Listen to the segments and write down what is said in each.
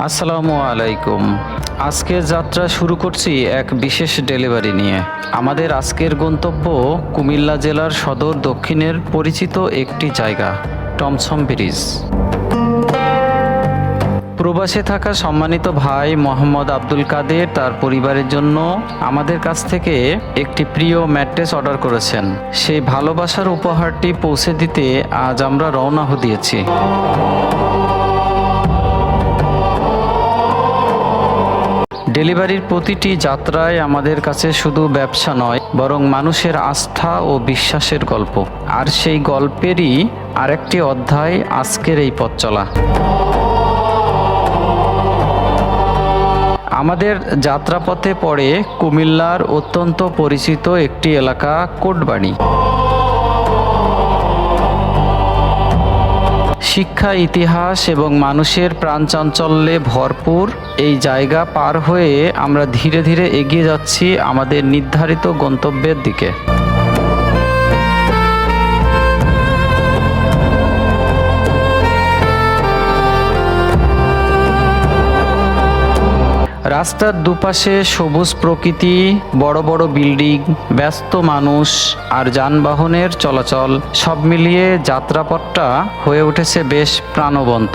আসসালামু আলাইকুম। আজকের যাত্রা শুরু করছি এক বিশেষ ডেলিভারি নিয়ে। আমাদের আজকের গন্তব্য কুমিল্লা জেলার সদর দক্ষিণের পরিচিত একটি জায়গা, টমসম ব্রিজ। প্রবাসে থাকা সম্মানিত ভাই মোহাম্মদ আব্দুল কাদের তার পরিবারের জন্য আমাদের কাছ থেকে একটি প্রিয় ম্যাট্রেস অর্ডার করেছেন। সেই ভালোবাসার উপহারটি পৌঁছে দিতে আজ আমরা রওনা দিয়েছি। ডেলিভারির প্রতিটি যাত্রায় আমাদের কাছে শুধু ব্যবসা নয়, বরং মানুষের আস্থা ও বিশ্বাসের গল্প। আর সেই গল্পেরই আরেকটি অধ্যায় আজকের এই পথ চলা। আমাদের যাত্রাপথে পড়ে কুমিল্লার অত্যন্ত পরিচিত একটি এলাকা, কোটবাড়ি। শিক্ষা, ইতিহাস এবং মানুষের প্রাণচাঞ্চল্যে ভরপুর এই জায়গা পার হয়ে আমরা ধীরে ধীরে এগিয়ে যাচ্ছি আমাদের নির্ধারিত গন্তব্যের দিকে। রাস্তার দুপাশে সবুজ প্রকৃতি, বড় বড় বিল্ডিং, ব্যস্ত মানুষ আর যানবাহনের চলাচল, সব মিলিয়ে যাত্রাপথটা হয়ে উঠেছে বেশ প্রাণবন্ত।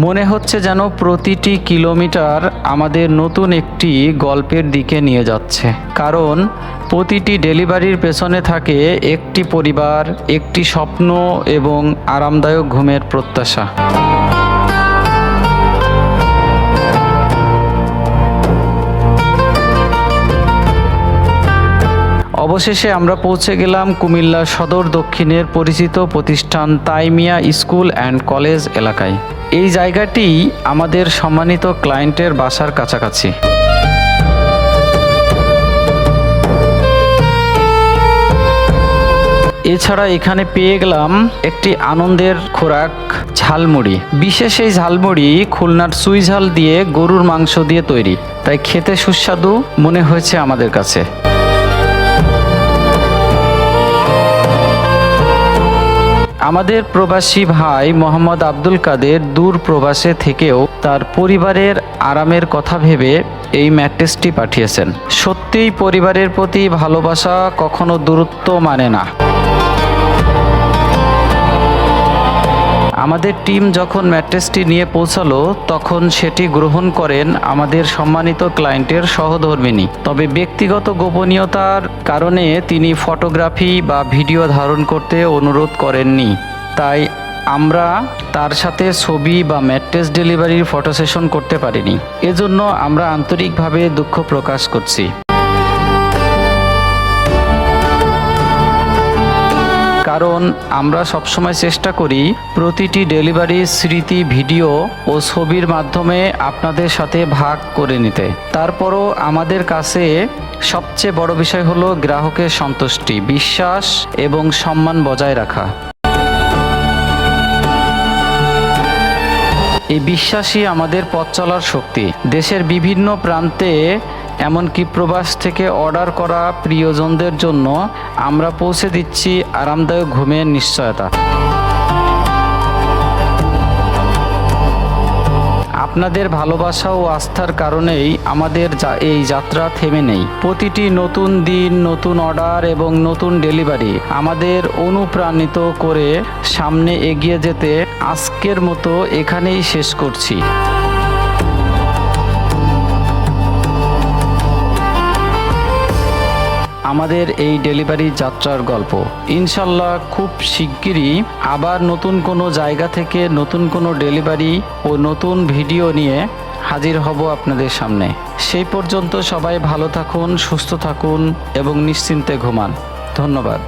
মনে হচ্ছে যেন প্রতিটি কিলোমিটার আমাদের নতুন একটি গল্পের দিকে নিয়ে যাচ্ছে, কারণ প্রতিটি ডেলিভারির পেছনে থাকে একটি পরিবার, একটি স্বপ্ন এবং আরামদায়ক ঘুমের প্রত্যাশা। অবশেষে আমরা পৌঁছে গেলাম কুমিল্লা সদর দক্ষিণের পরিচিত প্রতিষ্ঠান তাইমিয়া স্কুল অ্যান্ড কলেজ এলাকায়। এই জায়গাটি আমাদের সম্মানিত ক্লায়েন্টের বাসার কাছাকাছি। এছাড়া এখানে পেয়ে গেলাম একটি আনন্দের খোরাক, ঝালমুড়ি। বিশেষ এই ঝালমুড়ি খুলনার চুই ঝাল দিয়ে গরুর মাংস দিয়ে তৈরি, তাই খেতে সুস্বাদু মনে হয়েছে আমাদের কাছে। আমাদের প্রবাসী ভাই মোহাম্মদ আব্দুল কাদের দূর প্রবাসে থেকেও তার পরিবারের আরামের কথা ভেবে এই ম্যাট্রেসটি পাঠিয়েছেন। সত্যিই পরিবারের প্রতি ভালোবাসা কখনো দূরত্ব মানে না। আমাদের টিম যখন ম্যাট্রেসটি নিয়ে পৌঁছালো, তখন সেটি গ্রহণ করেন আমাদের সম্মানিত ক্লায়েন্টের সহধর্মিণী। তবে ব্যক্তিগত গোপনীয়তার কারণে তিনি ফটোগ্রাফি বা ভিডিও ধারণ করতে অনুরোধ করেননি, তাই আমরা তার সাথে ছবি বা ম্যাট্রেস ডেলিভারির ফটো সেশন করতে পারিনি। এজন্য আমরা আন্তরিকভাবে দুঃখ প্রকাশ করছি। কারণ আমরা সবসময় চেষ্টা করি প্রতিটি ডেলিভারি স্মৃতি, ভিডিও ও ছবির মাধ্যমে আপনাদের সাথে ভাগ করে নিতে। তারপরও আমাদের কাছে সবচেয়ে বড় বিষয় হলো গ্রাহকের সন্তুষ্টি, বিশ্বাস এবং সম্মান বজায় রাখা। এই বিশ্বাসই আমাদের পথ চলার শক্তি। দেশের বিভিন্ন প্রান্তে, এমনকি প্রবাস থেকে অর্ডার করা প্রিয়জনদের জন্য আমরা পৌঁছে দিচ্ছি আরামদায়ক ঘুমের নিশ্চয়তা। আপনাদের ভালোবাসা ও আস্থার কারণেই আমাদের এই যাত্রা থেমে নেই। প্রতিটি নতুন দিন, নতুন অর্ডার এবং নতুন ডেলিভারি আমাদের অনুপ্রাণিত করে সামনে এগিয়ে যেতে আজকের মতো এখানেই শেষ করছি। আমাদের এই ডেলিভারি যাত্রার গল্প ইনশাল্লাহ খুব শিগগিরই আবার নতুন কোনো জায়গা থেকে নতুন কোনো ডেলিভারি ও নতুন ভিডিও নিয়ে হাজির হব আপনাদের সামনে। সেই পর্যন্ত সবাই ভালো থাকুন, সুস্থ থাকুন এবং নিশ্চিন্তে ঘুমান। ধন্যবাদ।